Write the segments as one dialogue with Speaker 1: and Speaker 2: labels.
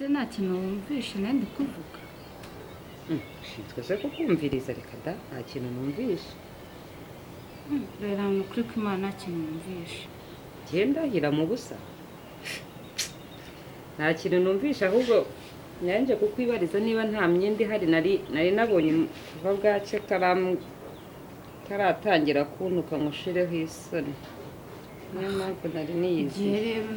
Speaker 1: se nta kintu wumvishe nandi kuvuga.
Speaker 2: Shinzwe se kukumviriza reka da nta kintu numvishe.
Speaker 1: Rero ni ukuri ko Imana nta kintu wumvishe.
Speaker 2: Genda hira mu busa. Nta kintu numvishe ahubwo nyanjye kukwibariza niba nta myenda ihari nari nabonye kuva bwace taratangira kuntuka nkushireho isoni. Niyo mpamvu nari niyizi.
Speaker 1: Igihe rero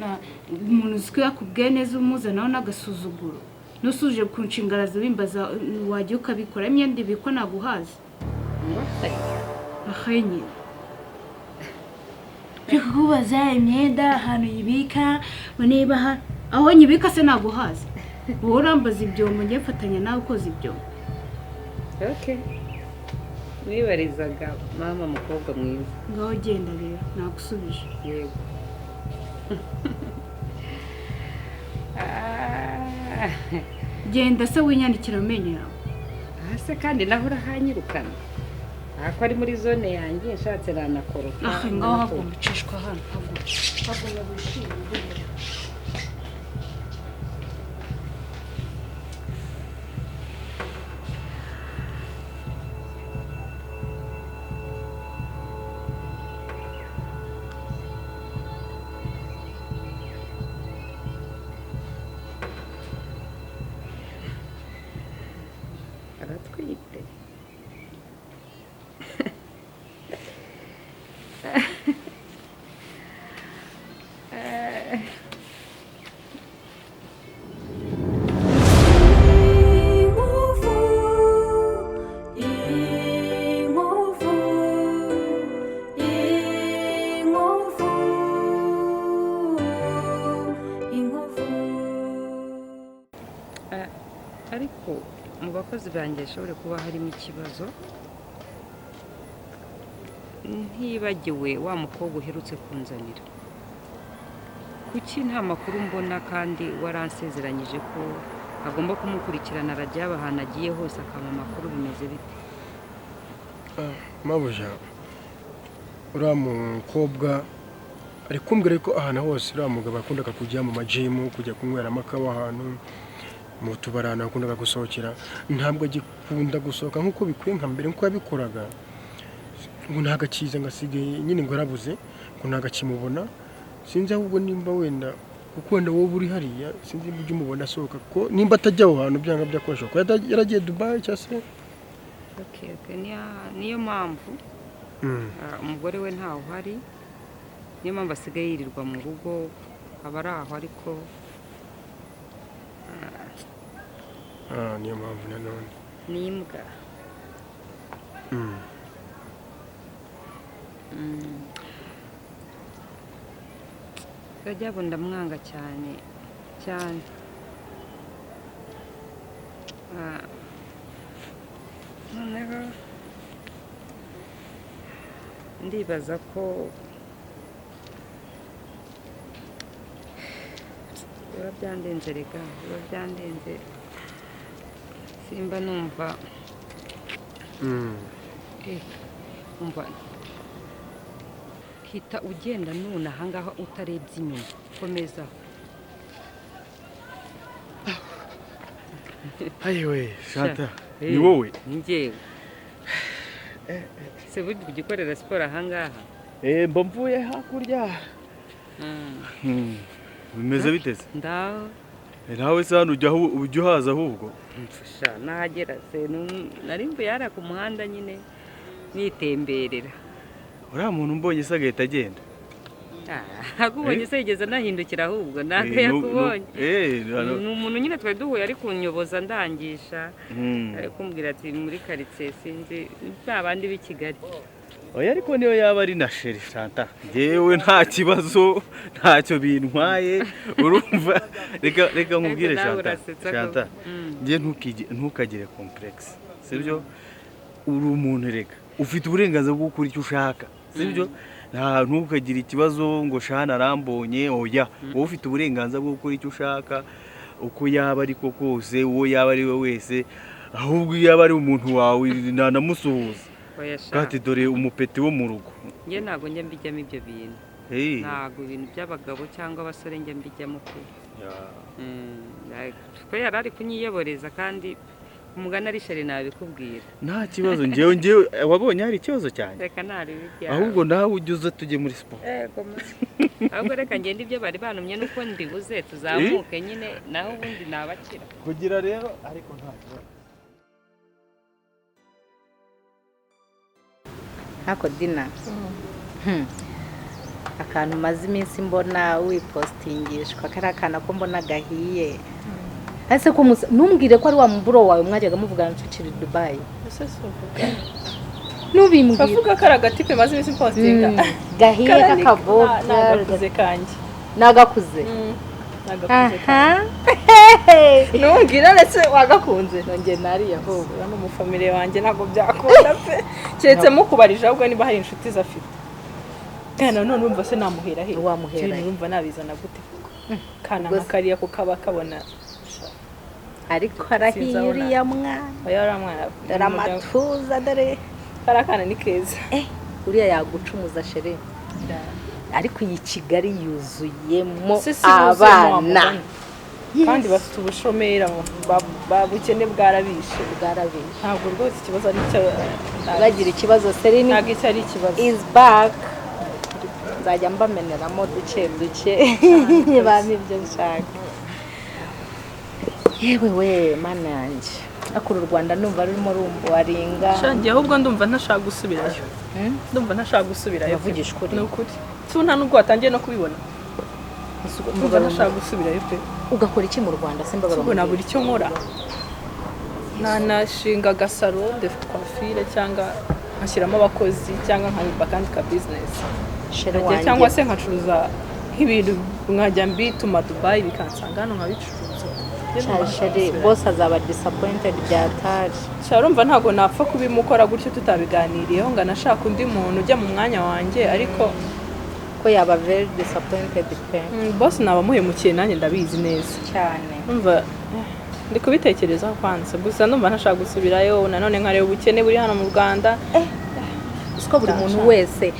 Speaker 1: umuntu uziko yakubwiye neza umuzanaho n'agasuzuguro. Nusuje ku nshingara zibimbaza wajya ukabikora imyenda ibiko naguhaza. Ahenye. Reka kubaza imyenda ahantu yibika niba aho nyibika se naguhaza. Wowe urambaza ibyo mu ngiye mfatanya nawe ukoze ibyo.
Speaker 2: Okay. Wibarizaga mama mukobwa mwiza.
Speaker 1: Ngaho genda rero nagusubije.
Speaker 2: Yego.
Speaker 1: Genda se winyandikira amenyo yawe.
Speaker 2: Ase kandi naho urahanyirukana. Ako ari muri zone yanjye nshatse ranakoroka.
Speaker 1: Ngaho hagomba icishwa hano hagomba gushimira.
Speaker 2: Aratwite. Ariko mu bakozi banjye ashobore kuba harimo ikibazo ntibagiwe wa mukobwa uherutse kunzanira. Kuki nta makuru mbona kandi waransezeranyije ko agomba kumukurikirana arajya ahantu agiye hose akama amakuru bimeze bite?
Speaker 3: Mabuja uriya mukobwa ari kumbwira ko ahantu hose uriya mugabo akundaga kujya mu majimu kujya kunyweramo akawa ahantu mu tubarana akundaga gusohokera ntabwo agikunda gusohoka nk'uko bikwiye nka mbere nk'uko yabikoraga. Ubu ntago akiza ngo asigaye nyine ngo arabuze ngo ntago akimubona. Sinzi ahubwo nimba wenda kuko wenda wowe uri hariya sinzi ibyo umubona asohoka ko nimba atajya aho hantu byanga byakoresha ko yaragiye Dubai cyangwa se.
Speaker 2: Okay, niyo mpamvu umugore we ntaho uhari, niyo mpamvu asigaye yirirwa mu rugo aba ari aho ariko
Speaker 3: niyo mpamvu nanone
Speaker 2: n'imbwa. Gajya ndamwanga cyane cyane. Noneho ndibaza ko biba byandenze rega biba byandenze simba numva umva hita ugenda none ahangaha utarebye inyuma komeza.
Speaker 4: Ayiwe Shanta ni wowe
Speaker 2: njyewe se burya ugikorera siporo ahangaha?
Speaker 4: mba mvuye hakurya. Bimeze biteze
Speaker 2: ndaho
Speaker 4: nawe se hano ujya uhaza ahubwo
Speaker 2: mfasha nahagera se nari mvuye hariya ku muhanda nyine nitemberera.
Speaker 4: uriya muntu mbonye se agahita agenda.
Speaker 2: akubonye se yigeze anahindukira ahubwo ntabwo yakubonye. Ni umuntu nyine twari duhuye ari kunyoboza ndangisha ari kumbwira ati muri karitsiye sinzi bya bandi b'i Kigali.
Speaker 4: oya ariko niyo yaba ari na sheri Shanta njyewe nta kibazo ntacyo bintwaye urumva. reka nkubwire Shanta njye ntukagire complex sibyo. uri umuntu reka ufite uburenganzira bwo gukora icyo ushaka sibyo. ntukagire ikibazo ngo Shana arambonye oya. wowe ufite uburenganzira bwo gukora icyo ushaka uko yaba ariko kose uwo yaba ari we wese ahubwo yaba ari umuntu wawe nanamusuhuza. Kati dore umupeti wo mu rugo.
Speaker 2: Nge ntago njya mbijyamo ibyo bintu. Ntago ibintu by'abagabo cyangwa abasore njya mbijyamo pe. ko yari ari kunyiyoboreza kandi umugani ari sheri nabikubwira
Speaker 4: nta kibazo njyewe wabonye hari ikibazo cyane
Speaker 2: reka ntabibijya
Speaker 4: ahubwo nawe ujye uza tujye muri siporo
Speaker 2: ahubwo reka ngende ibyo bari banumye nuko ndibuze tuzamuke nyine naho ubundi nabakira
Speaker 4: kugira rero ariko nta kibazo
Speaker 5: ntako dina akantu maze iminsi mbona wipostingishwa kari akana ko mbona gahiye ese ko ntumbwire ko ari wa muburo wawe mwajyaga muvugana tukiri Dubai nubimbwira
Speaker 6: bavuga ko ari agatipe maze iminsi postinga
Speaker 5: gahiye kakavoga
Speaker 6: nagakuze kanjye
Speaker 5: nagakuze
Speaker 6: numbwira ndetse wagakunze
Speaker 5: nongeye nariye ahubwo
Speaker 6: no mu family wanjye ntabwo byakunda pe keretse mukubarije ahubwo niba hari inshuti zafite kana none urumva se namuhera he
Speaker 5: wamuhera
Speaker 6: urumva nabizana gute kana nakariya kukaba kabona
Speaker 5: ariko arahiriye mwana
Speaker 6: oya mwana
Speaker 5: daramatuza dare
Speaker 6: karakana ni keza
Speaker 5: uriya yagucumuza shere ariko iyi Kigali yuzuyemo abana
Speaker 6: kandi bafite ubushomera babukene bwarabishe ntabwo rwose ikibazo ari cyo
Speaker 5: bagira ikibazo Serine
Speaker 6: ntabwo icyo ari ikibazo
Speaker 5: is back nzajya mbameneramo duke bamwe ibyo nshaka yewe we mana yanjye akuru u Rwanda numva rurimo rumbuwaringa
Speaker 6: shangiye ahubwo ndumva ntashaka gusubirayo
Speaker 5: yavugisha ukuri
Speaker 6: ni ukuri si nta nubwo watangiye no kubibona ndumva ntashaka gusubirayo pe
Speaker 5: ugakora iki mu Rwanda simba
Speaker 6: ubona buri cyo nkora nashinga agasaro de coiffure cyangwa nkashyiramo abakozi cyangwa nkaniba kandi ka business cyangwa se nkacuruza nk'ibintu nkajya mbituma Dubai bikansanga hano nkabicuruza
Speaker 5: Shari boss azaba disappointed byatari
Speaker 6: urumva ntago napfa kubimukora gutyo tutabiganiriyeho ngo anashaka undi muntu ujya mu mwanya wanjye ariko
Speaker 5: ko yaba very disappointed pe
Speaker 6: boss nabamuhemukiye nanjye ndabizi neza
Speaker 5: cyane
Speaker 6: umva ndi kubitekerezaho kwanza gusa ndumva ntashaka gusubirayo nanone nkareba ubukene buri hano mu Rwanda
Speaker 5: siko buri muntu wese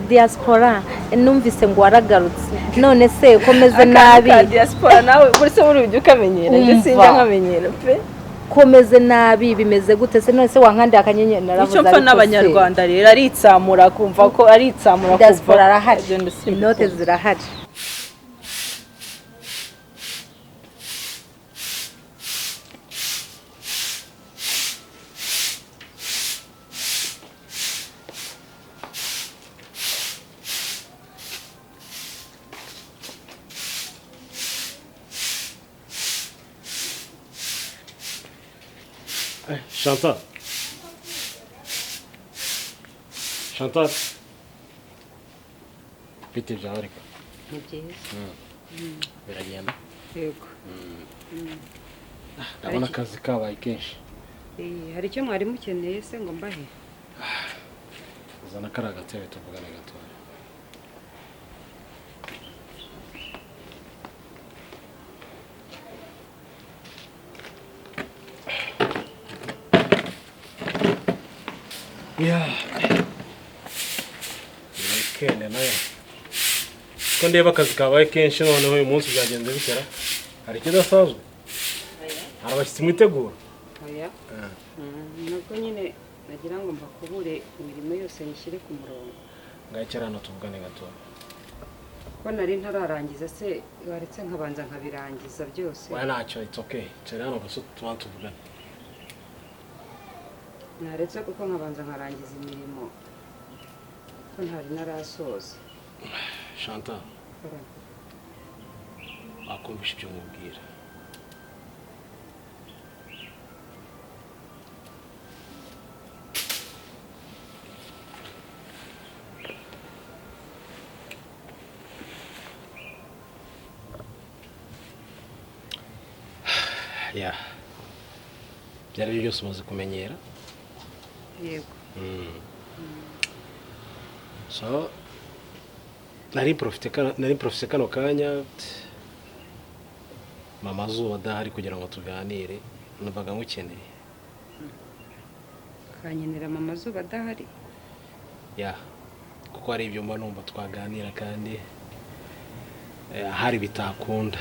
Speaker 5: diaspora numvise ngo waragarutse none se komeze nabi
Speaker 6: diaspora nawe buri se buri ujye ukamenyera ndetse sinjya nkamenyera pe
Speaker 5: komeze nabi bimeze gute se none se wankandi akanyenyeri naravuze
Speaker 6: icyo mfa n'abanyarwanda rero aritsamura kumva ko aritsamura
Speaker 5: diaspora arahari inote zirahari
Speaker 7: Chantal. Bite byawe ariko?
Speaker 2: ni byiza
Speaker 7: Biragenda?
Speaker 2: yego
Speaker 7: Ndabona akazi kabaye kenshi.
Speaker 2: hari icyo mwari mukeneye se ngo mbahe
Speaker 7: Uzana kari agatebe tuvugane gato. Weekend nayo. Ko ndeba akazi kabaye kenshi noneho uyu munsi byagenze bitera. Hari ikidasanzwe? Hari abashyitsi mwitegura?
Speaker 2: oya nubwo nyine nagira ngo mbakubure imirimo yose nyishyire ku murongo
Speaker 7: Ngakira hano tuvugane gato.
Speaker 2: ko nari ntararangiza se waretse nkabanza nkabirangiza byose
Speaker 7: Why ntacyo, it's okay. Cyera hano gusa tuvugane.
Speaker 2: naretse kuko nkabanza nkarangiza imirimo ko ntari narasoza
Speaker 7: Chantal, wakumvisha ibyo mubwira. Byari byo byose umaze kumenyera.
Speaker 2: yego
Speaker 7: So nari profite kano kanya mama Zuba adahari kugira ngo tuganire numvaga ngukeneye.
Speaker 2: kanyenera mama Zuba adahari
Speaker 7: kuko hari ibyo mba numva twaganira kandi hari bitakunda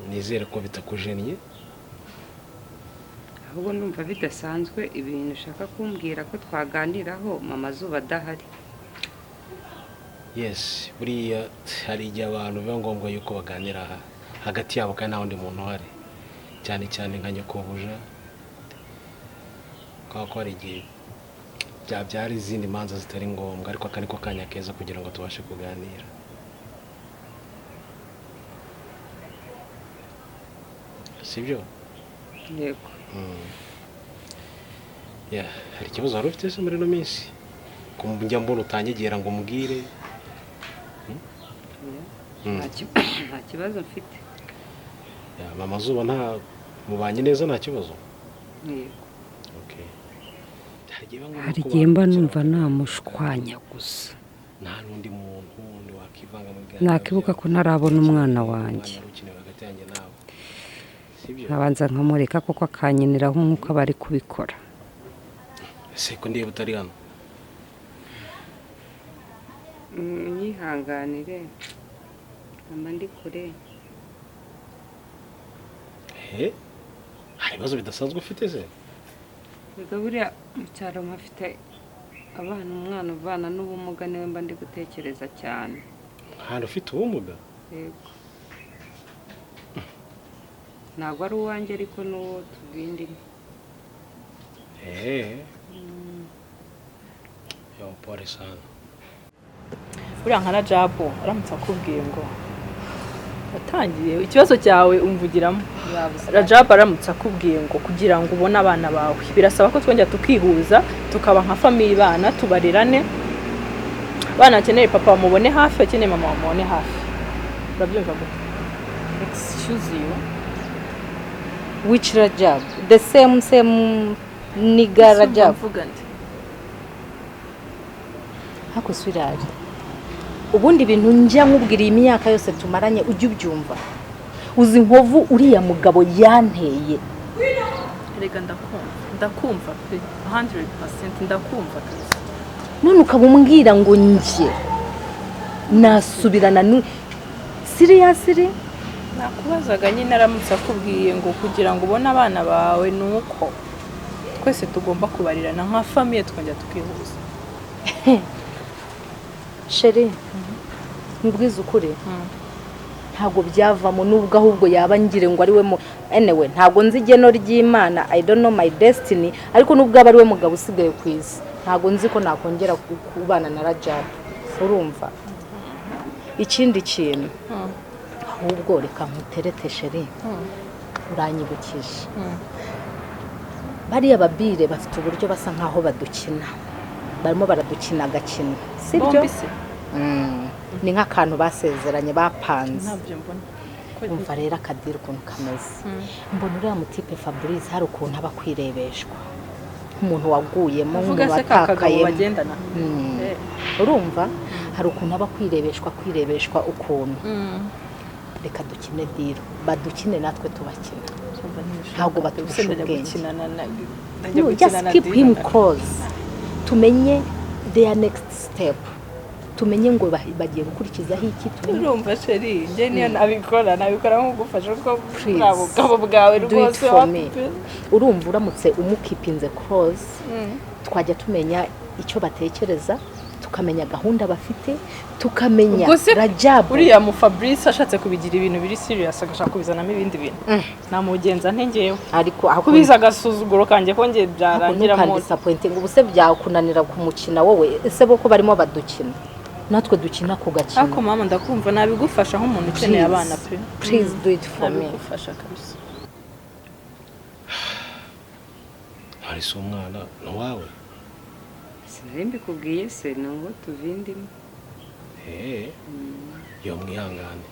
Speaker 7: nizere ko bitakujeniye
Speaker 2: ahubwo numva bidasanzwe ibintu ushaka kumbwira ko twaganiraho mama Zuba adahari.
Speaker 7: yes buriya hari igihe abantu biba ngombwa yuko baganira hagati yabo kandi nta wundi muntu uhari cyane cyane nka nyokobuja ko hari igihe byabyara izindi manza zitari ngombwa ariko aka niko kanya keza kugira ngo tubashe kuganira. Sibyo?
Speaker 2: Yego.
Speaker 7: Hari ikibazo wari ufite se muri ino minsi njya mbona utanyegera ngo umbwire.
Speaker 2: Nta kibazo mfite.
Speaker 7: Mama Zuba nta mubanye neza nta kibazo?
Speaker 2: Yego.
Speaker 7: Okay.
Speaker 2: Hari igihe mba numva namushwanya gusa.
Speaker 7: Nta n'undi muntu wundi wakivanga mu bwanjye.
Speaker 2: Nakibuka ko ntarabona umwana wanjye. Nkabanza nkamureka koko akanyeneraho nk'uko abari kubikora.
Speaker 7: Ese ko ndiye butari hano?
Speaker 2: Nyihanganire. Amba ndi kure.
Speaker 7: Hari ibibazo bidasanzwe ufite se?
Speaker 2: Buriya mu cyaro mpafite umwana uvana n'ubumuga niwe mba ndi gutekereza cyane.
Speaker 7: Hano ufite ubumuga?
Speaker 2: Yego. Ntabwo ari uwanjye ariko n'uwo tubindimo.
Speaker 7: Pole sana.
Speaker 6: Buriya nka Rajabu aramutse akubwiye ngo watangiye ikibazo cyawe umvugiramo. Rajabu aramutse akubwiye ngo kugira ngo ubone abana bawe birasaba ko twongera tukihuza tukaba nka family bana tubarirane. Bana akeneye papa bamubone hafi, akeneye mama bamubone hafi. Urabyumva gute? Excuse you.
Speaker 5: Which Rajab? The same nigga Rajab. Hako swirari. Ubundi bintu njya nkubwira imyaka yose tumaranye ujye ubyumva. Uzi nkovu uriya mugabo yanteye.
Speaker 6: Rega ndakumva 100% ndakumva kazi.
Speaker 5: None ukabumbwira ngo njye nasubirana seriously?
Speaker 6: Nakubazaga nyine aramutse akubwiye ngo kugira ngo ubone abana bawe nuko twese tugomba kubarirana nka famille twongera tukihuza.
Speaker 5: Sheri, mbwiza ukuri. Ntabwo byavamo nubwo ahubwo yabangire ngo ari we anyway ntabwo nzi igeno ry'Imana, I don't know my destiny, ariko nubwo aba ari we mugabo usigaye ku isi ntabwo nzi ko nakongera kubana na Rajab. Urumva? Ikindi kintu ahubwo reka nkuterete Sheri, uranyibukije. Bariya babire bafite uburyo basa nkaho badukina, barimo baradukina agakino, sibyo? Ni nk'akantu basezeranye bapanze. Umva rero akadira ukuntu kameze. Mbona uriya mutipe Fabrice hari ukuntu aba kwirebeshwa nk'umuntu waguyemo nk'umuntu watakaye. Urumva? Hari ukuntu aba kwirebeshwa ukuntu. Reka dukine diro, badukine natwe tubakina. Ntabwo baturusha ubwenge. Just keep him close. Tumenye their next step. Tumenye ngo bagiye gukurikizaho iki.
Speaker 6: Urumva Sheri, nje niyo nabikora nko gufasha ko bwabo bwawe rwose.
Speaker 5: Urumva uramutse umukipinze close, twajya tumenya icyo batekereza, tukamenya gahunda bafite, tukamenya Rajab.
Speaker 6: Uriya mu Fabrice ashatse kubigira ibintu biri serious agashaka kubizanamo ibindi bintu. Namugenza ntengeyeho. Ariko kubiza agasuzuguro kanje ko ngiye byarangira mu
Speaker 5: disappointing. Ubuse byakunanira kumukina wowe. Ese boko barimo badukina. Natwe dukina ku gakino.
Speaker 6: Ako mama ndakumva nabigufasha nk'umuntu ukeneye abana pe.
Speaker 5: Please do it for me.
Speaker 6: Nabigufasha kabisa.
Speaker 7: Hari so umwana no wawe?
Speaker 2: Sinari mbikubwiye se ngo tuvindimo.
Speaker 7: Yo mwihangane.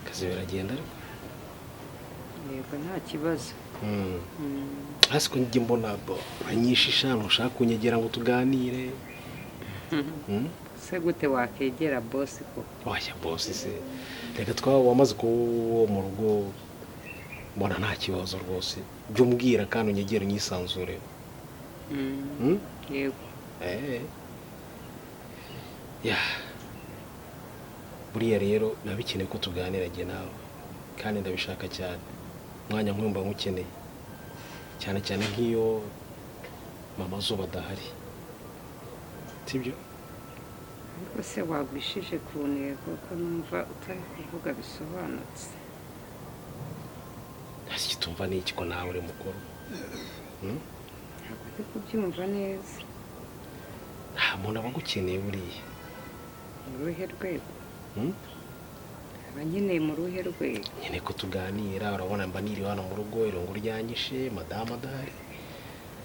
Speaker 7: Kazi biragenda ariko.
Speaker 2: Yego nta kibazo.
Speaker 7: Hasi ko njye mbona uranyishisha ntushaka kunyegera ngo tuganire.
Speaker 2: Se gute wakegera boss ko?
Speaker 7: Oya boss se. Reka wamaze ko mu rugo mbona nta kibazo rwose byo mbwira kandi unyegere unyisanzure.
Speaker 2: yego
Speaker 7: ya buriya rero nabikeneye ko tuganira jye nawe kandi ndabishaka cyane. Mwanya nkumva nkukeneye cyane cyane nk'iyo mama Zuba adahari, sibyo?
Speaker 2: ariko se wagwishije ku ntego ko numva utari kuvuga bisobanutse.
Speaker 7: Hasi tumva ni iki ko nawe uri mukuru?
Speaker 2: Ntabwo ndi kubyumva neza.
Speaker 7: Nta muntu aba agukeneye buriya.
Speaker 2: Mu ruhe rwego? Aba nkeneye mu ruhe rwego?
Speaker 7: Nyine ko tuganira, urabona mba niri hano mu rugo, irungu ryanyishe, madamu adahari.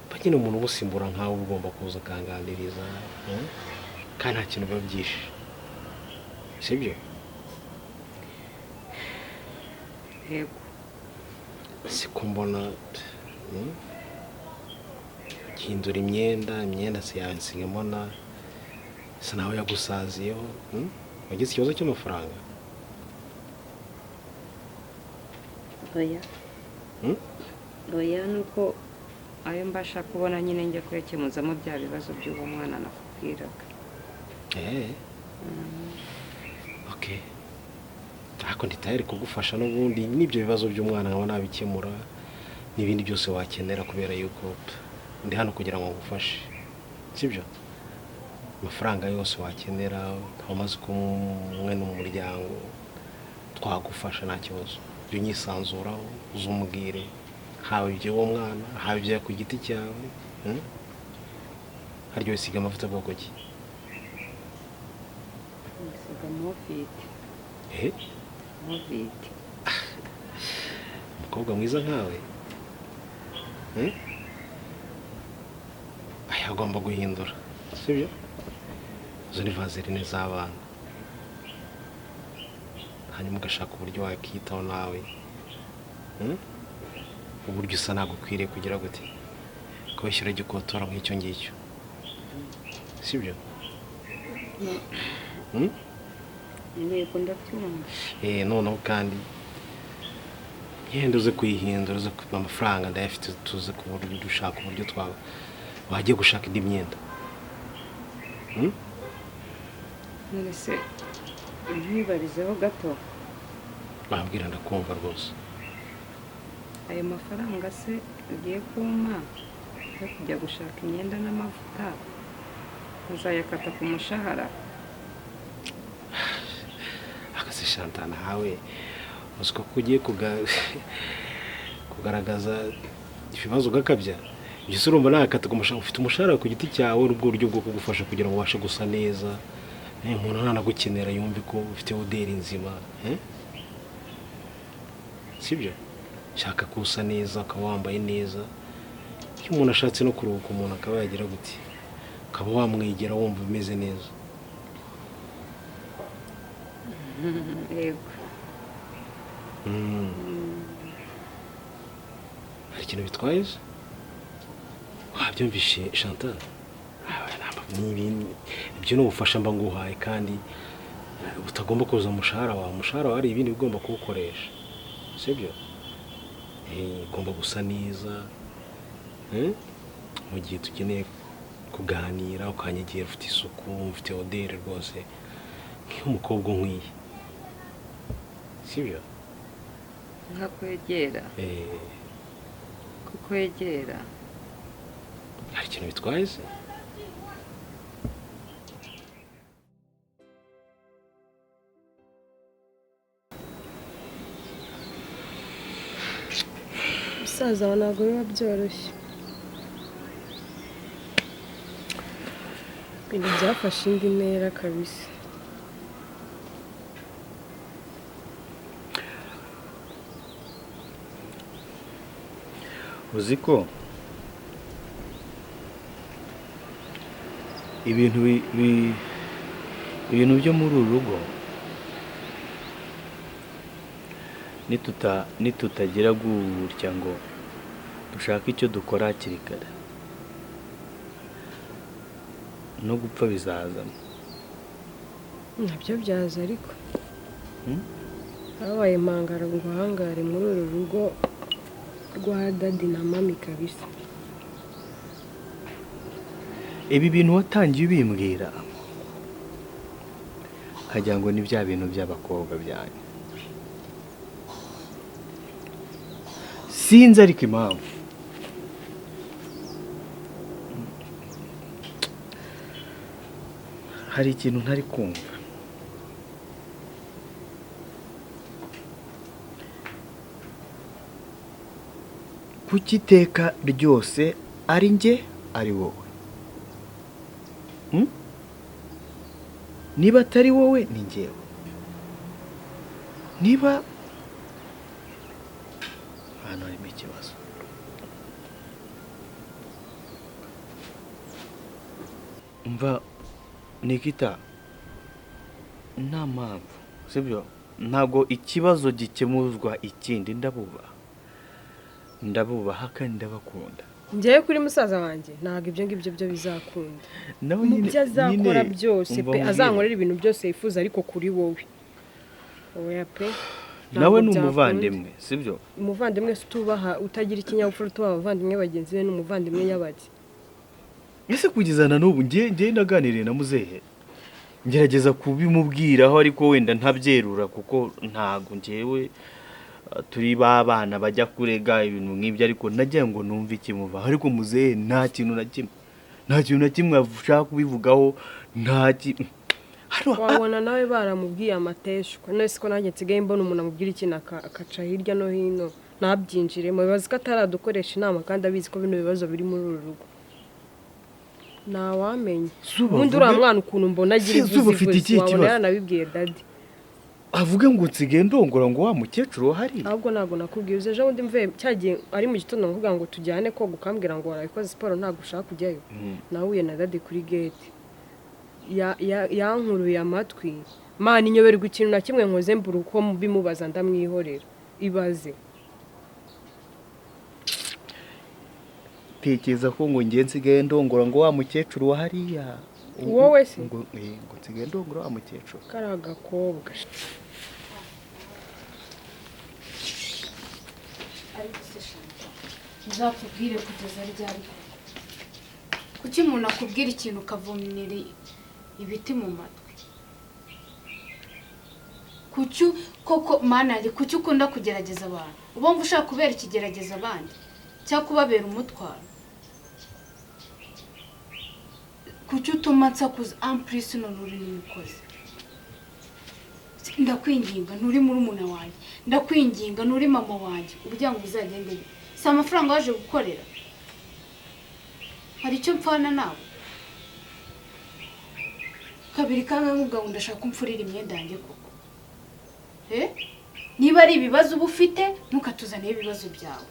Speaker 7: Mba nyine umuntu ubusimbura nkawe ugomba kuza akanganiriza, kandi nta kintu biba byishe, sibyo?
Speaker 2: Yego.
Speaker 7: Siko mbona gihindura imyenda se yansiga mbona isa nawe yagusaziyeho. Wagize ikibazo cy'amafaranga?
Speaker 2: Oya nuko ayo mbasha kubona nyine njya kuyakemuzamo bya bibazo by'uwo mwana nakubwiraga.
Speaker 7: Okay. Ariko nditayari kugufasha n'ubundi n'ibyo bibazo by'umwana nkaba nabikemura n'ibindi byose wakenera kubera yuko ndi hano kugira ngo ngufashe, sibyo? Amafaranga yose wakenera wamaze kumwe n'umuryango twagufasha nta kibazo. Byo nyisanzuraho uzumubwire hawe ibyo mwana hawe ibyo ku giti cyawe. Haryo isiga amavuta bwoko ki?
Speaker 2: Isiga Movit. Movit.
Speaker 7: Umukobwa mwiza nkawe agomba guhindura, sibyo? Izo ni vaseline z'abana, hanyuma ugashaka uburyo wakitaho nawe, uburyo usa ntabwo ukwiriye kugira gute kubishyura igikotora nk'icyo ngicyo, sibyo?
Speaker 2: Yego ndabyumva.
Speaker 7: Noneho kandi yenda uze kuyihindura, uze kuba amafaranga ndayafite, tuze ku buryo dushaka uburyo twawe wagiye gushaka indi myenda.
Speaker 2: None se ntibarizeho gato?
Speaker 7: Wabwira ndakumva rwose.
Speaker 2: Ayo mafaranga se ugiye kumpa yo kujya gushaka imyenda n'amavuta uzayakata ku mushahara?
Speaker 7: Akase Shantana hawe uziko kugiye kugaragaza ibibazo gakabya. Ibyo urumva nakata ku mushahara, ufite umushahara ku giti cyawe n'ubwo buryo bwo kugufasha kugira ngo ubashe gusa neza. Umuntu ntanagukenera yumve ko ufite oderi nzima, sibyo? Shaka kusa neza, ukaba wambaye neza. Iyo umuntu ashatse no kuruhuka umuntu akaba yagira gute, ukaba wamwegera wumva umeze neza.
Speaker 2: Yego.
Speaker 7: Hari ikintu bitwaye se? Wabyumvishe Chantal? Ibyo ni ubufasha mba nguhaye kandi utagomba kuza umushahara wawe. Umushahara wawe hari ibindi bigomba kuwukoresha, sibyo? Ugomba gusa neza mu gihe tukeneye kuganira, ukanyegera ufite isuku, ufite oderi rwose nk'umukobwa nkwiye, sibyo?
Speaker 2: Nkakwegera? Kukwegera
Speaker 7: hari ikintu bitwaye se?
Speaker 6: Musaza wa ntabwo biba byoroshye. Ibintu byafashe indi ntera kabisa.
Speaker 4: Uzi ko ibintu byo muri uru rugo nitutagira gutya ngo dushake icyo dukora hakiri kare no gupfa bizazamo.
Speaker 6: Nabyo byaza ariko habaye impangara ngo uhangare muri uru rugo
Speaker 8: rwa dadi na mami kabisa.
Speaker 4: Ibi bintu watangiye ubimbwira kagira ngo ni bya bintu by'abakobwa byanyu. Sinzi ariko impamvu hari ikintu ntari kumva. Kuki iteka ryose ari njye ari wowe? Niba atari wowe ni njyewe. Niba hano harimo ikibazo. Umva Nikita, nta mpamvu sibyo, ntabwo ikibazo gikemuzwa ikindi. Ndabubaha kandi ndabakunda.
Speaker 8: Njyewe kuri musaza wanjye ntabwo ibyo ngibyo byo bizakunda. Mu byo azakora byose pe azankorera ibintu byose yifuza, ariko kuri wowe oya pe.
Speaker 4: Nawe ni umuvandimwe sibyo?
Speaker 8: Umuvandimwe utubaha, utagira ikinyabupfura, tubaha abavandimwe bagenzi be n'umuvandimwe nyabaki.
Speaker 4: Ese kugezana n'ubu njye naganiriye na muzehe, ngerageza kubimubwiraho ariko wenda ntabyerura kuko ntago njyewe turi babana bajya kurega ibintu nk'ibyo, ariko nagiye ngo numve ikimuva. Ariko muzehe nta kintu na kimwe ashaka kubivugaho.
Speaker 8: Wabona nawe baramubwiye amateshwa, none siko nanjye nsigaye mbona umuntu amubwira ikintu akaca hirya no hino ntabyinjiremo. Bibaza ko ataradukoresha inama kandi abizi ko bino bibazo biri muri uru rugo. Ntawamenya ubundi uriya mwana ukuntu mbona agira ivuzi, wabona yaranabibwiye dadi.
Speaker 4: Avuge ngo nsigaye ndongora ngo wa mukecuru wahari.
Speaker 8: Ahubwo ntabwo nakubwiye, uze ejo bundi mvuye cyagiye ari mu gitondo nkubwira ngo tujyane koga, ukambwira ngo warabikoze siporo ntabwo ushaka kujyayo. Nahuye na dadi kuri gate, yankuruye amatwi. Mana inyoberwa ikintu na kimwe nkoze mbura uko bimubaza ndamwihorera. Ibaze
Speaker 4: tekereza ko ngo ngiye nsigaye ndongora ngo wa mukecuru wahariya.
Speaker 8: Wowe se
Speaker 4: ngo nsigaye ndongora wa mukecuru
Speaker 8: karaga kobwa.
Speaker 1: Nzakubwire kugeza ryari? Kuki umuntu akubwira ikintu ukavumira ibiti mu matwi? Kuki koko mana ari kuki ukunda kugerageza abantu? Ubumva ushaka kubera ikigerageza abandi cyangwa kubabera umutwaro? Kuki utuma nsakuza amprise none uri n'imikozi? Ndakwinginga nturi muri umuna wanjye, ndakwinginga nturi mama wanjye, uburyo ngo bizagende si amafaranga waje gukorera. Hari icyo mpfana nawe? Kabiri kangahe nkubwa ngo ndashaka kumfurira imyenda yanjye koko? Niba ari ibibazo uba ufite ntukatuzane ibibazo byawe.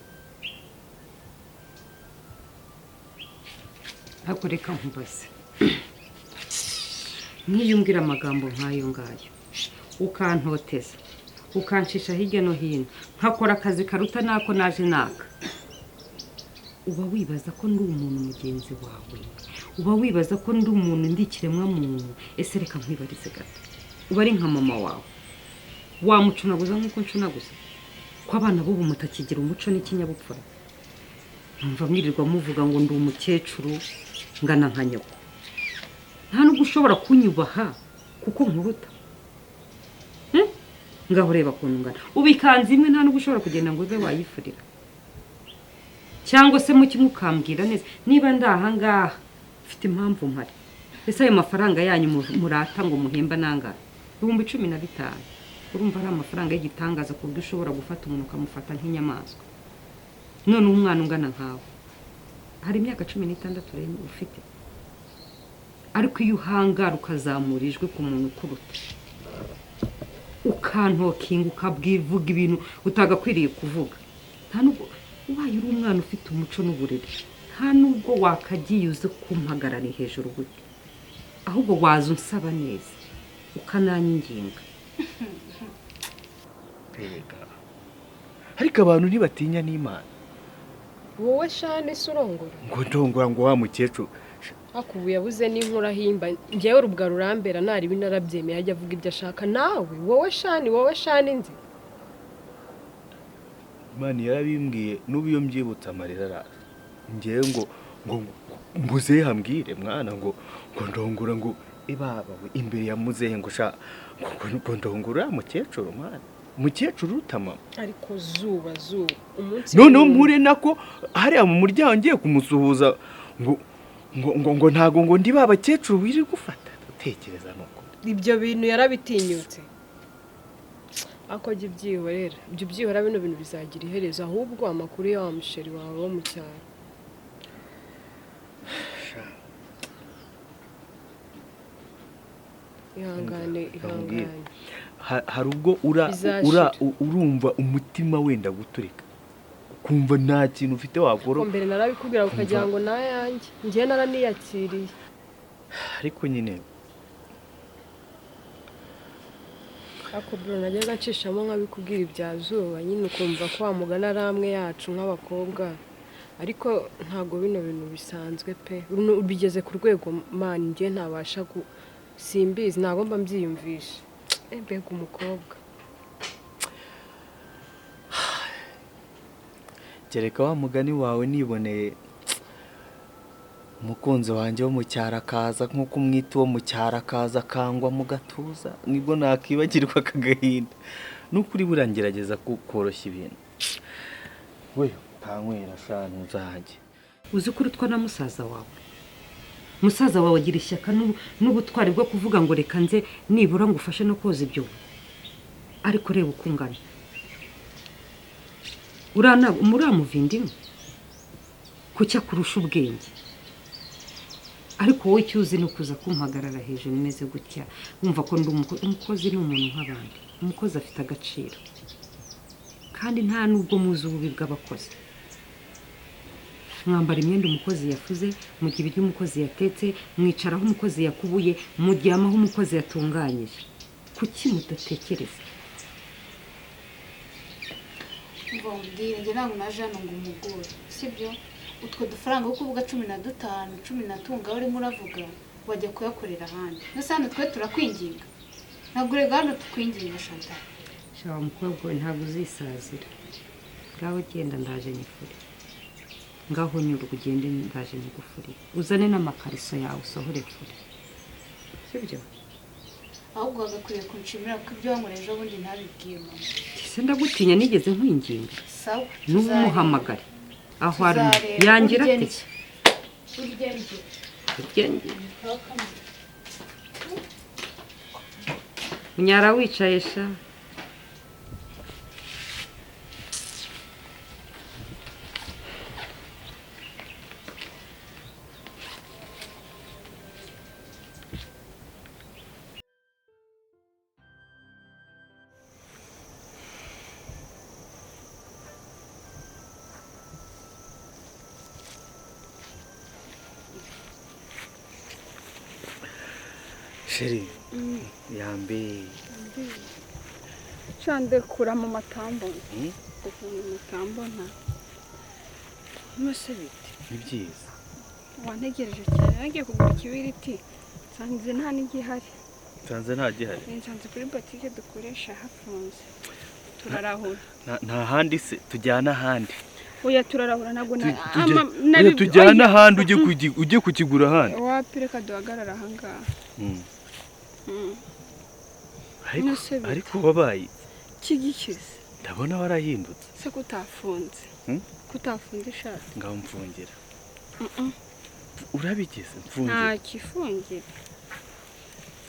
Speaker 2: Ariko reka nkubaze, nkiyumbwira amagambo nk'ayo ngayo ukantoteza ukancisha hirya no hino nkakora akazi karuta nako naje naka, uba wibaza ko ndi umuntu mugenzi wawe? Uba wibaza ko ndi umuntu ndi ikiremwa muntu? Ese reka nkwibarize gato, uba ari nka mama wawe wamucunaguza nk'uko ncunaguza? Ko abana b'ubu mutakigira umuco n'ikinyabupfura? Numva mwirirwa muvuga ngo ndi umukecuru ngana nka nyoko. Nta nubwo ushobora kunyubaha kuko nkuruta. Ngaho reba kuntu ngana, ubikanze imwe nta nubwo ushobora kugenda ngo ube wayifurira. Cyangwa se mu kimwe ukambwira neza niba ndahangaha mfite impamvu mpari. Ese ayo mafaranga yanyu murata ngo muhemba nangahe? 15,000. Urumva ari amafaranga y'igitangaza ku buryo ushobora gufata umuntu ukamufata nk'inyamaswa. None umwana ungana nkawe hari imyaka 16 ufite, ariko iyo uhangara ukazamura ijwi ku muntu ukuruta, ukantokinga ukabwivuga ibintu utagakwiriye kuvuga, nta nubwo ubaye uri umwana ufite umuco n'uburere, nta nubwo wakagiye uze kumpagarara hejuru gute, ahubwo waza unsaba neza ukananyinginga.
Speaker 4: Ariko abantu ntibatinya n'Imana.
Speaker 8: Wowe shane surongora
Speaker 4: ngo ndongora ngo wa mukecuru
Speaker 8: akubu yabuze n'inkura himba, ngewe rubwa rurambera nari binarabyemeye ajya avuga ibyo ashaka. Nawe wowe shane nzi
Speaker 4: Imana yarabimbwiye n'ubu iyo mbyibutse amarira araza ngewe ngo muzehe hambwire mwana ngo ndongora ngo ibaba we imbere ya muzehe ngo ngo ndongora mukecuru mwana mukecuru utama
Speaker 8: ariko zuba umunsi
Speaker 4: noneho mpure nako hariya mu muryango ngiye kumusuhuza ngo ntago ngo ndi babakecuru wiri gufata utekereza nuko
Speaker 8: ibyo bintu yarabitinyutse akojya ibyihorera ibyo byihora bino bintu bizagira iherezo ahubwo amakuru ya wa musheri wawe wo mu cyaro ihangane
Speaker 4: hari ubwo urumva umutima wenda guturika kumva nta kintu ufite wakora
Speaker 8: mbere narabikubwira ukagira ngo nayanjye ngiye naraniyakiriye
Speaker 4: ariko nyine
Speaker 8: ako bro najyaga nshishamo nkabikubwira ibya zuba nyine ukumva ko wamugana ari amwe yacu nk'abakobwa ariko ntago bino bintu bisanzwe pe bigeze ku rwego mani ngiye ntabasha simbizi ntago mba mbyiyumvisha mbega umukobwa
Speaker 4: kereka wa mugani wawe niboneye umukunzi wanjye wo mu cyaro akaza nk'uko umwita wo mu cyaro akaza akangwa mu gatuza nibwo nakibagirwa akagahinda n'ukuri burangerageza koroshya ibintu we tanywera shana nzajye
Speaker 2: uzi ko urutwa na musaza wawe agira ishyaka n'ubutwari bwo kuvuga ngo reka nze nibura ngo ufashe no koza ibyo ariko reba uko ungana muramuvindimo kucya kurusha ubwenge ariko wowe icyo uzi ni ukuza kumpagarara hejuru imeze gutya wumva ko ndi umukozi ni umuntu nk'abandi umukozi afite agaciro kandi nta nubwo muzi ububi bw'abakozi mwambara imyenda umukozi yafuze mujya ibiryo umukozi yatetse mwicaraho umukozi yakubuye muryamaho umukozi yatunganyije kuki mudatekereza
Speaker 1: mbwira njye ntabwo naje hano ngo umugore sibyo utwo dufaranga wo kuvuga 15 12 urimo uravuga wajya kuyakorera ahandi ndetse hano twe turakwinginga ntabwo urega hano tukwinginga Chantal
Speaker 2: shawa mukobwa we ntabwo uzisazira ngaho genda ndaje nyifure ngaho nyura ugende ndaje nyigufuri uzane n'amakariso yawe usohore fure sibyo
Speaker 1: ahubwo wagakwiye kunshimira ko ibyo wankoreye ejo bundi ntabibwiye mama
Speaker 2: ese ndagutinya nigeze nkwinginga
Speaker 1: sawa
Speaker 2: n'umuhamagare aho ari yangira ate unyara wicaye sha
Speaker 4: sheri yambe
Speaker 9: shande kura mu matambo nta muse biti
Speaker 4: ni byiza
Speaker 9: wantegereje cyane nagiye kugura ikibiriti nsanze nta n'igihari nsanze kuri botike dukoresha hafunze turarahura
Speaker 4: nta handi se tujyana ahandi
Speaker 9: oya turarahura ntabwo
Speaker 4: tujyana ahandi ujye kukigura ahandi
Speaker 9: wapireka duhagarara ahangaha
Speaker 4: ariko wabaye
Speaker 9: kigikize
Speaker 4: ndabona warahindutse
Speaker 9: se kutafunze ishati
Speaker 4: ngaho mfungira urabigize mfungira
Speaker 9: nta kifungira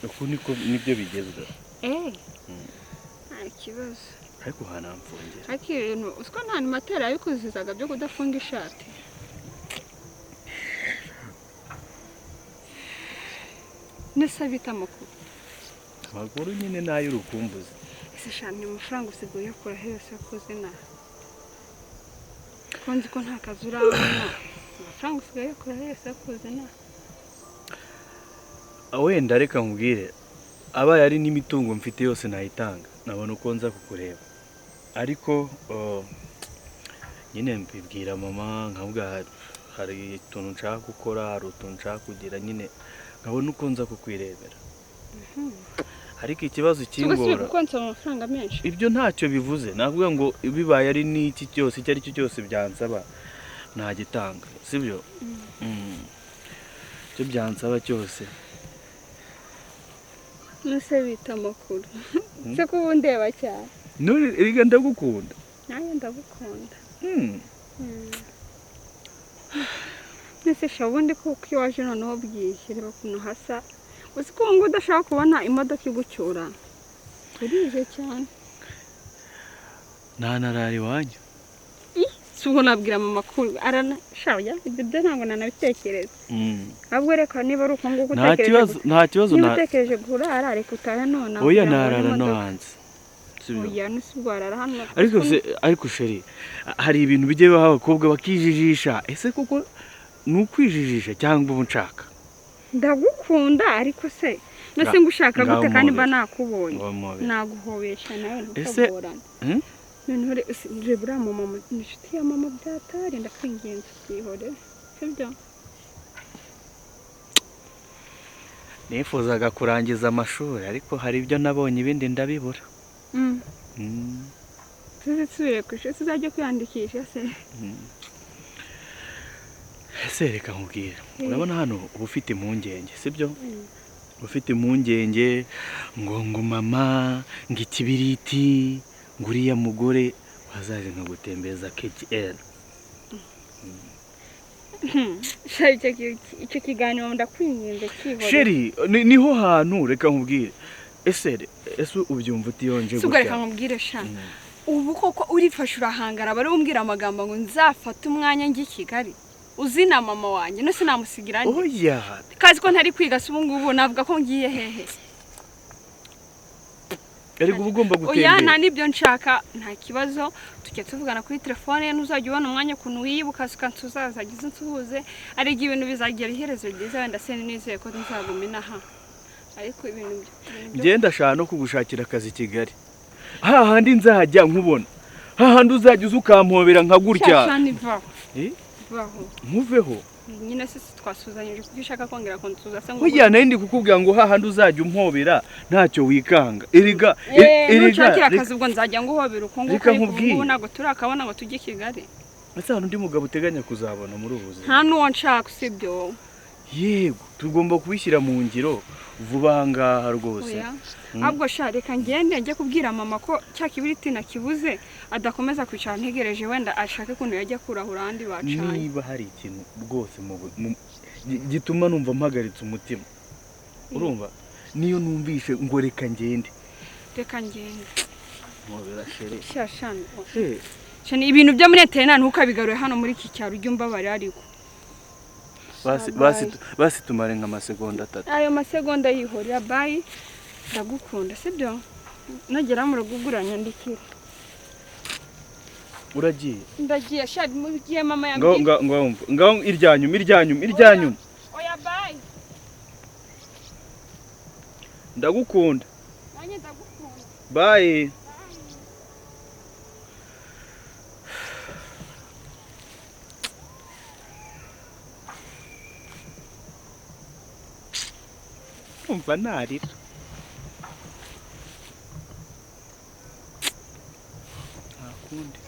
Speaker 4: uku nibyo bigezweho
Speaker 9: nta kibazo
Speaker 4: ariko hanamfungira
Speaker 9: ariko ibintu usiko nta matera yabikuzizaga byo kudafunga ishati nese bita amakuru
Speaker 4: nyine nayo urukumbuzi
Speaker 9: ese shani amafaranga usigaye yakura hose akoze na konzi ko nta kazi urabona amafaranga usigaye yakura hose akoze na
Speaker 4: wenda reka nkubwire abaye ari n'imitungo mfite yose nayitanga nabona uko nza kukureba ariko nyine mbibwira mama nkavuga hari utuntu nshaka gukora hari utuntu nshaka kugira nyine nkabona uko nza kukwirebera ariko ikibazo
Speaker 9: tugasubiye
Speaker 4: kingora
Speaker 9: kukonsa amafaranga menshi
Speaker 4: ibyo ntacyo bivuze navuga ngo bibaye ari n'iki cyose icyo ari cyo cyose byansaba ntagitanga sibyo icyo byansaba cyose
Speaker 9: nuse bita amakuru se ko ubu ndeba cyane
Speaker 4: none erega ndagukunda
Speaker 9: nanjye ndagukunda nese sha ubundi kuko iyo waje noneho bwije reba ukuntu hasa uzi ko ubu ngubu udashaka kubona imodoka igucyura burije cyane
Speaker 4: ntanarara iwanyu
Speaker 9: si ubwo nabwira mama ko arashaya ibyo ntabwo nanabitekereza ahubwo reka niba ari uko nguko utekereje
Speaker 4: nta kibazo
Speaker 9: niba utekereje kurara reka utahe none
Speaker 4: oya narara no hanze
Speaker 9: oya nusibwo arara hano
Speaker 4: ariko sheri hari ibintu bijye bibaho abakobwa bakijijisha ese kuko ni ukwijijisha cyangwa ubu nshaka
Speaker 9: ndagukunda ariko se nase ngushaka gute kandi mba nakubonye naguhobesha nawe ntukagorana none ure buriya mama ni inshuti ya mama byatari ndakwingenza twihore sibyo
Speaker 4: nifuzaga kurangiza amashuri ariko hari ibyo nabonye ibindi ndabibura
Speaker 9: tuzisubire ku ishuri tuzajya kwiyandikisha se
Speaker 4: ese reka nkubwira urabona hano uba ufite impungenge sibyo ufite impungenge ngo mama ngo ikibiriti ngo uriya mugore wazaje nkagutembeza KGL
Speaker 9: icyo kiganiro ndakwinginze kihore
Speaker 4: sheri niho hantu reka nkubwire ese ubyumva utiyonje
Speaker 9: gutya reka nkubwire sha ubu koko urifashe urahangara bari umbwira amagambo ngo nzafate umwanya njye i Kigali uzina mama wanjye no sinamusigira nde
Speaker 4: oya
Speaker 9: kazi ko ntari kwiga se ubu ngubu navuga ko ngiye hehe
Speaker 4: ariko uba ugomba gutembera
Speaker 9: oya nta n'ibyo nshaka nta kibazo tujya tuvugana kuri telefone ntuzajya ubona umwanya ukuntu wiyibuka uzazagize nsuhuze ariko ibintu bizagera iherezo ryiza wenda se nizeye ko nzaguma inaha ariko ibintu
Speaker 4: ngenda ashaka no kugushakira akazi i Kigali hahandi nzajya nkubona hahandi uzajya uza ukampobera nka gutya nkuveho
Speaker 9: nyine se twasuzanyije kuko ushaka kongera kunsuza se ngo
Speaker 4: oya nari ndi kukubwira ngo hahandi uzajya umpobera ntacyo wikanga erega
Speaker 9: nushakira akazi ubwo nzajya nguhobera uko nguko ubu ntabwo turakabona ngo tujye i Kigali
Speaker 4: ese hano undi mugabo uteganya kuzabona muri ubu buzima
Speaker 9: nta n'uwo nshaka usibyo
Speaker 4: yego tugomba kubishyira mu ngiro vuba ngaha rwose
Speaker 9: ahubwo sha reka ngende njye kubwira mama ko cya kibiriti nakibuze adakomeza kwicara ntegereje wenda ashake kuntu yajya kurahura ahandi bacanye
Speaker 4: niba hari ikintu rwose gituma numva mpagaritse umutima urumva niyo numvishe ngo reka ngende mubera sheri
Speaker 9: shani ibintu byo muri eterinari ntukabigarure hano muri iki cyaro ujye umbabarira ariko
Speaker 4: basi tumare nk'amasegonda 3
Speaker 9: ayo masegonda yihorera bayi ndagukunda sibyo nagera mu rugo uranyandikira
Speaker 4: uragiye
Speaker 9: ndagiye shadi mu gihe mama yambwiye
Speaker 4: ngaho iryanyuma
Speaker 9: oya bayi
Speaker 4: ndagukunda
Speaker 9: nanjye ndagukunda
Speaker 4: bayi umva narira ntakundi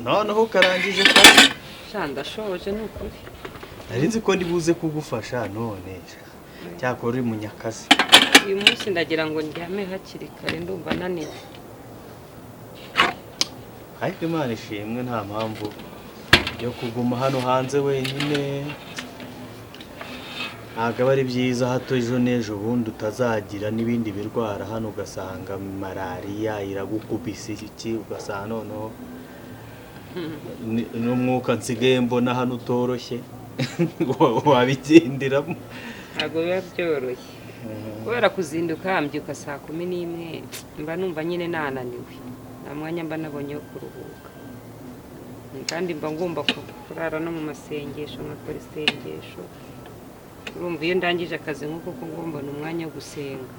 Speaker 4: noneho karangije kazi
Speaker 2: ndashoje ni ukuri
Speaker 4: nari nzi ko ndibuze kugufasha none cyakora uri munyakazi
Speaker 2: uyu munsi ndagira ngo ndyame hakiri kare ndumva naniwe
Speaker 4: ariko Imana ishimwe nta mpamvu yo kuguma hano hanze wenyine ntabwo aba ari byiza hato ejo n'ejo bundi utazagira n'ibindi birwara hano ugasanga malariya iragukubise iki ugasanga noneho n'umwuka nsigaye mbona hano utoroshye wabigenderamo
Speaker 2: ntabwo biba byoroshye kubera kuzinduka mbyuka saa 11 mba numva nyine nananiwe nta mwanya mba nabonye wo kuruhuka kandi mba ngomba kurara no mu masengesho nkakora isengesho urumva iyo ndangije akazi nk'uko ko ngomba n'umwanya wo gusenga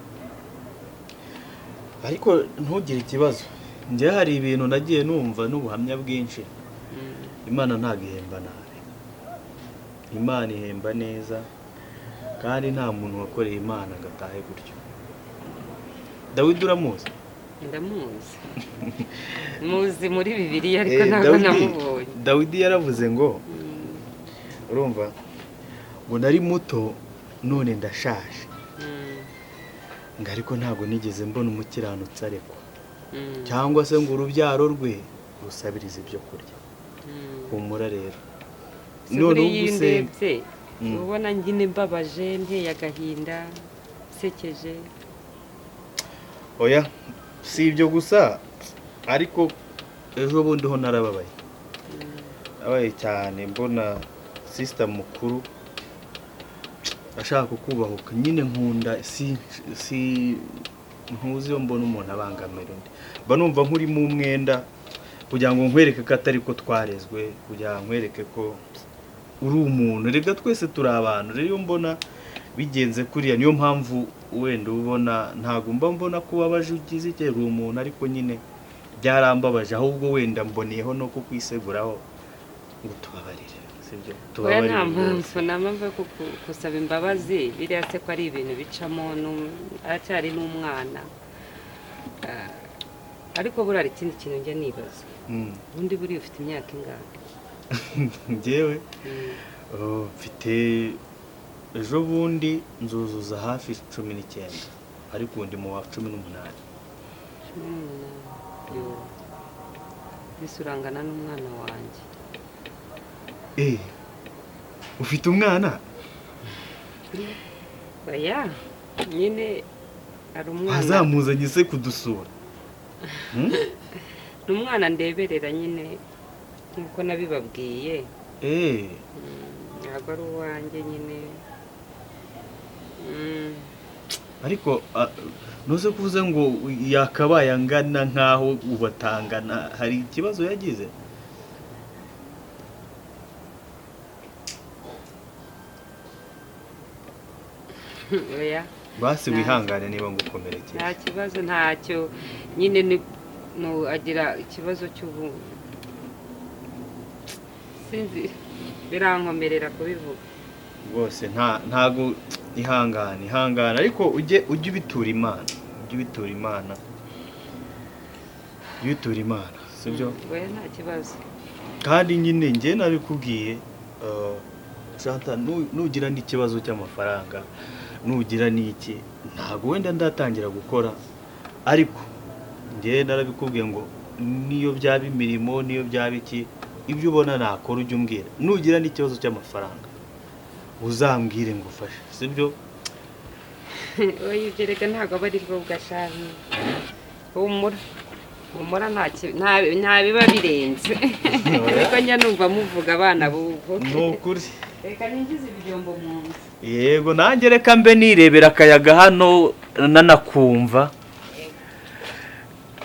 Speaker 4: ariko ntugire ikibazo njye hari ibintu nagiye numva n'ubuhamya bwinshi Imana ntabwo ihemba nabi, Imana ihemba neza kandi nta muntu wakoreye Imana agatahe gutyo. Dawidi uramuzi?
Speaker 2: Ndamuzi. Muzi muri Bibiliya ariko ntabwo namubonye.
Speaker 4: Dawidi yaravuze ngo urumva ngo nari muto none ndashaje, ngo ariko ntabwo nigeze mbona umukiranutsi arekwa cyangwa se ngo urubyaro rwe rusabiriza ibyo kurya. Humura rero
Speaker 2: none ubuse ubona ngine mbabaje nteye agahinda sekeje.
Speaker 4: Oya si ibyo gusa ariko ejo bundi ho narababaye, abaye cyane mbona sister mukuru ashaka kubahuka nyine nkunda si ntuzi yo mbona umuntu abangamira undi, mba numva nkuri mu mwenda kugira ngo nkwereke ko atari ko twarezwe, kugira ngo nkwereke ko uri umuntu. Rega twese turi abantu rero, iyo mbona bigenze kuriya niyo mpamvu wenda ubona ntago mbona kubabaje ugize icyo uri umuntu, ariko nyine byarambabaje, ahubwo wenda mboneyeho no kukwiseguraho ngo tubabarire, sibyo?
Speaker 2: Tubabarire. Nta mpamvu namva kusaba imbabazi, biriya se ko ari ibintu bicamo aracyari n'umwana. Ariko burari ikindi kintu njya nibaza, ubundi buri ufite imyaka ingahe?
Speaker 4: Njyewe mfite ejo bundi nzuzuza hafi 19 ariko ndi mu wa 18.
Speaker 2: Bisurangana n'umwana wanjye.
Speaker 4: Ufite umwana?
Speaker 2: Oya, nyine ari umwana.
Speaker 4: Azamuzanye se kudusura?
Speaker 2: N'umwana ndeberera nyine nkuko nabibabwiye. Ntabwo ari uwanjye nyine.
Speaker 4: Ariko nose kuvuze ngo yakabaye angana nkaho ubatangana, hari ikibazo yagize?
Speaker 2: Oya.
Speaker 4: Basi wihangane niba ngukomerekeye.
Speaker 2: Nta kibazo ntacyo, nyine agira ikibazo cy'ubu. Sinzi birankomerera kubivuga.
Speaker 4: Rwose ntago ihangane ariko ujye ubitura Imana, sibyo?
Speaker 2: Oya nta kibazo.
Speaker 4: Kandi nyine njye nabikubwiye Chantal, nugira n'ikibazo cy'amafaranga, nugira n'iki, ntago wenda ndatangira gukora, ariko njye narabikubwiye ngo niyo byaba imirimo niyo byaba iki, ibyo ubona nakora ujye umbwira. Nugira n'ikibazo cy'amafaranga uzambwire ngo ufashe, sibyo?
Speaker 2: Oya ibyo reka ntabwo aba ari bwo bwashaka. Humura nta biba birenze. Ariko njya numva muvuga abana bubu.
Speaker 4: Nukuri.
Speaker 2: Reka ninjize ibyombo mu nzu.
Speaker 4: Yego nanjye reka mbe nirebera akayaga hano nanakumva.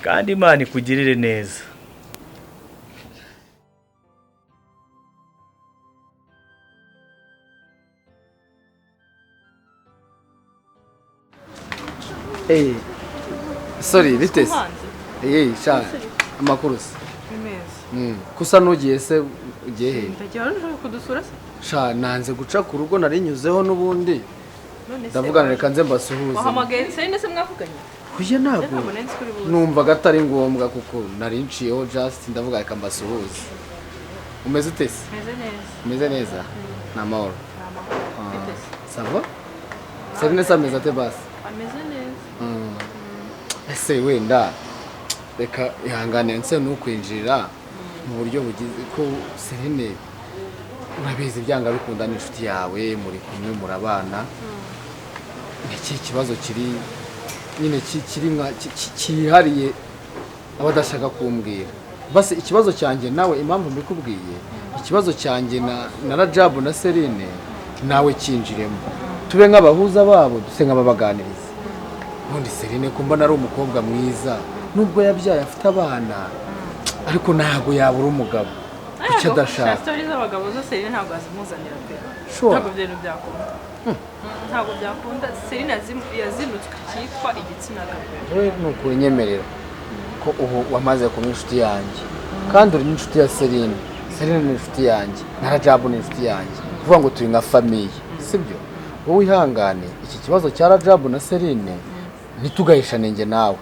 Speaker 4: Kandi Imana ikugirire neza.
Speaker 10: Sorry, bitese. Sha amakuru se. Kusa nugiye se ugiye he?
Speaker 6: Ndagiye hano kudusura se.
Speaker 10: Sha nanze guca ku rugo narinyuzeho nubundi. Ndavugana reka nze mbasuhuze.
Speaker 6: Wahamagaye se nese mwavuganye?
Speaker 10: Kuye ntabwo. Numva gatari ngombwa kuko narinciyeho just ndavuga reka mbasuhuze. Umeze utese? Umeze neza. Namahoro. Sava? Serine sameza te basi.
Speaker 6: Ameze neza.
Speaker 10: Ese wenda reka ihangane nse nukwinjira mu buryo bugize ko Serine urabizi byanga bikunda n'inshuti yawe muri kumwe murabana. Iki kibazo kiri nyine kihariye abadashaka kumbwira. Basi ikibazo cyanjye nawe impamvu mbikubwiye, ikibazo cyanjye na Rajab na Serine nawe kinjiremo. Tube nk'abahuza babo duse nk'ababaganiriza. Ubundi Serine kumbona ari umukobwa mwiza, nubwo yabyaye afite abana, ariko ntago yabura umugabo. Icyo adashaka.
Speaker 6: Stories z'abagabo zo Serine ntabwo azimuzanira pe. Ntabwo byari byakunda. Ntabwo byakunda. Serine yazinutswe cyitwa igitsina gabo.
Speaker 10: Nukuri nyemerera ko ubu wamaze kuba inshuti yanjye, kandi uri inshuti ya Serine, Serine ni inshuti yanjye na Rajabu ni inshuti yanjye kuvuga ngo turi nka famiye sibyo wowe ihangane iki kibazo cya Rajabu na Serine ntitugahishane nge nawe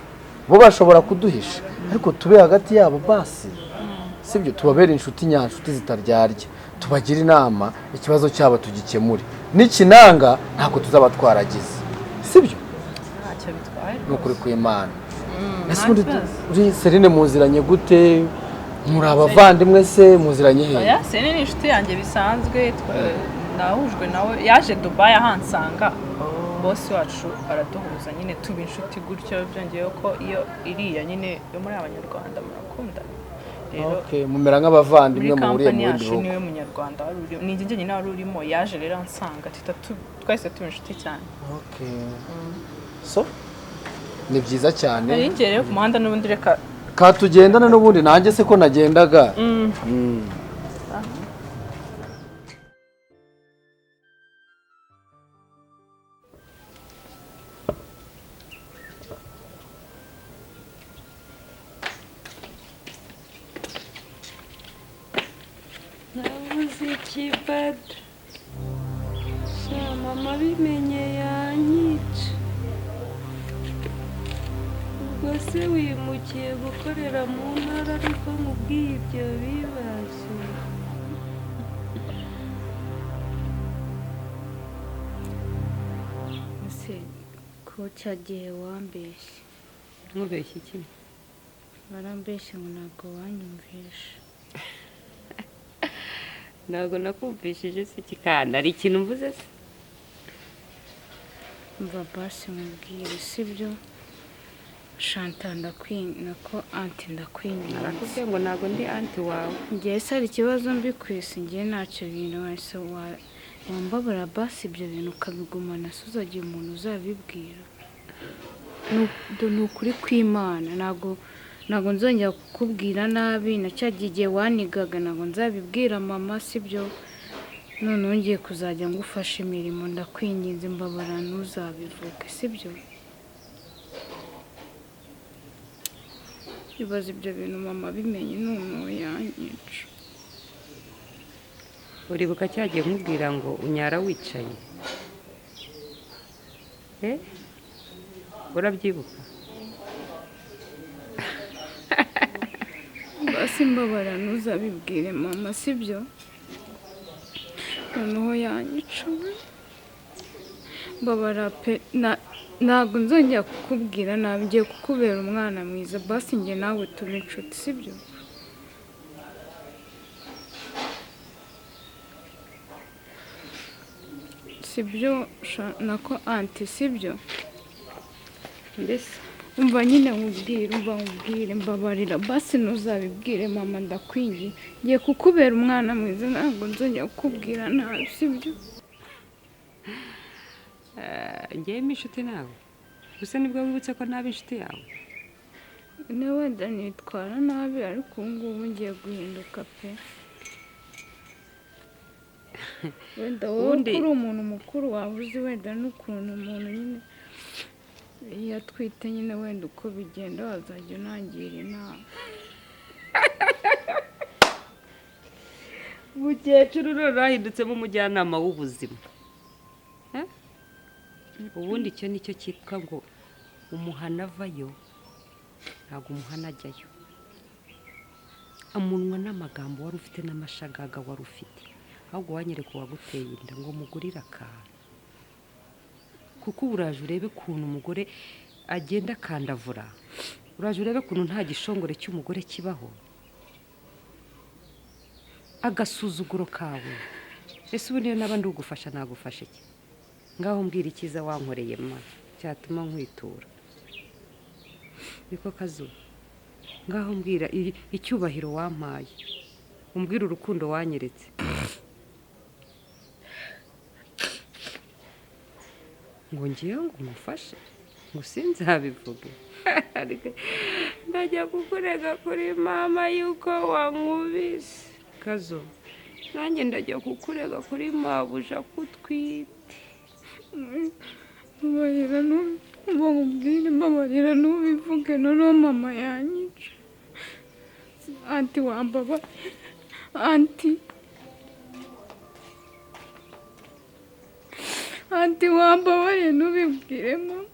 Speaker 10: bo bashobora kuduhisha ariko tube hagati yabo basi sibyo tubabere inshuti nyanshuti zitaryarya tubagira inama ikibazo cyabo tugikemure n'ikinanga ntabwo tuzaba twaragize sibyo
Speaker 6: ntacyo bitwaye
Speaker 10: n'ukuri kw'Imana ese uri Serine muziranye gute muri abavandimwe se muziranye he
Speaker 6: oya Serine ni inshuti yanjye bisanzwe nahujwe nawe yaje Dubai ahansanga bosi wacu araduhuza nyine tuba inshuti gutyo byongeyeho ko iyo iriya nyine yo muri abanyarwanda murakunda rero
Speaker 10: mumera nk'abavandimwe muhuriye mu bindi bihugu
Speaker 6: niwe munyarwanda wari urimo ni njye nyine wari urimo yaje rero ansanga twese tuba inshuti cyane
Speaker 10: so ni byiza cyane
Speaker 6: ari njye rero ku muhanda n'ubundi reka
Speaker 10: katugendana n'ubundi nanjye se ko nagendaga
Speaker 8: ikibada sha mama bimenye yanyica ubwo se wimukiye gukorera mu ntara ariko nkubwiye ibyo bibazo
Speaker 9: ese ko cyagiye wambeshye
Speaker 2: nkubeshye iki
Speaker 9: barambeshye ngo ntabwo wanyumvisha
Speaker 2: ntabwo nakumvishije se kikanda ari ikintu mvuze se
Speaker 9: mva basi mubwire sibyo Shanta ndakwina ko anti ndakwinye
Speaker 2: arakubwiye ngo ntabwo ndi anti wawe
Speaker 9: ngiye se hari ikibazo mbikwise ngiye ntacyo bintu wese wambabura basi ibyo bintu ukabigumana suzagiye umuntu uzabibwira ni ukuri kw'Imana ntabwo nzongera kukubwira nabi na cya gihe wanigaga ntabwo nzabibwira mama sibyo none ngiye kuzajya ngufasha imirimo ndakwinginze mbabara ntuzabivuge sibyo ibibazo ibyo bintu mama bimenye none yanyica
Speaker 2: uribuka cyagiye nkubwira ngo unyara wicaye urabyibuka
Speaker 9: basi mbabara ntuzabibwire mama sibyo noneho yanyica mbabara pe ntabwo nzongera kukubwira nabi ngiye kukubera umwana mwiza basi njye nawe turi inshuti sibyo sibyo nako anti sibyo
Speaker 2: mbese
Speaker 9: umva nyine nkubwire mbabarira basi ntuzabibwire mama ndakwingiye ngiye kukubera umwana mwiza ntabwo nzongera kukubwira nabi sibyo
Speaker 2: ngiyemo inshuti nawe gusa nibwo wibutse ko nabi inshuti yawe
Speaker 9: niba wenda nitwara nabi ariko ubu ngubu ngiye guhinduka pe wenda wowe uri umuntu mukuru waba uzi wenda n'ukuntu umuntu nyine iyo atwite nyine wenda uko bigenda wazajya unangira inama
Speaker 2: umukecuru rero ahindutseho umujyanama w'ubuzima ubundi icyo nicyo cyitwa ngo umuhana avayo ntabwo umuhana ajyayo amunwa n'amagambo wari ufite n'amashagaga wari ufite ahubwo wanyereka uwaguteye inda ngo mugurire akantu kuko uraje urebe ukuntu umugore agenda akandavura uraje urebe ukuntu nta gishongore cy'umugore kibaho agasuzuguro kawe ese ubu niyo naba ndugufasha nagufashe iki ngaho mbwira icyiza wankoreye ma cyatuma nkwitura niko kazuba ngaho mbwira icyubahiro wampaye umbwira urukundo wanyeretse ngo ngiye ngo ngufashe ngo sinzabivuge ndajya kukurega kuri mama yuko wankubise kazo nanjye ndajya kukurega kuri mabuja kutwite mbabarira ntubivuge noneho mama yanyica anti
Speaker 9: anti wambabariye ntubibwire mama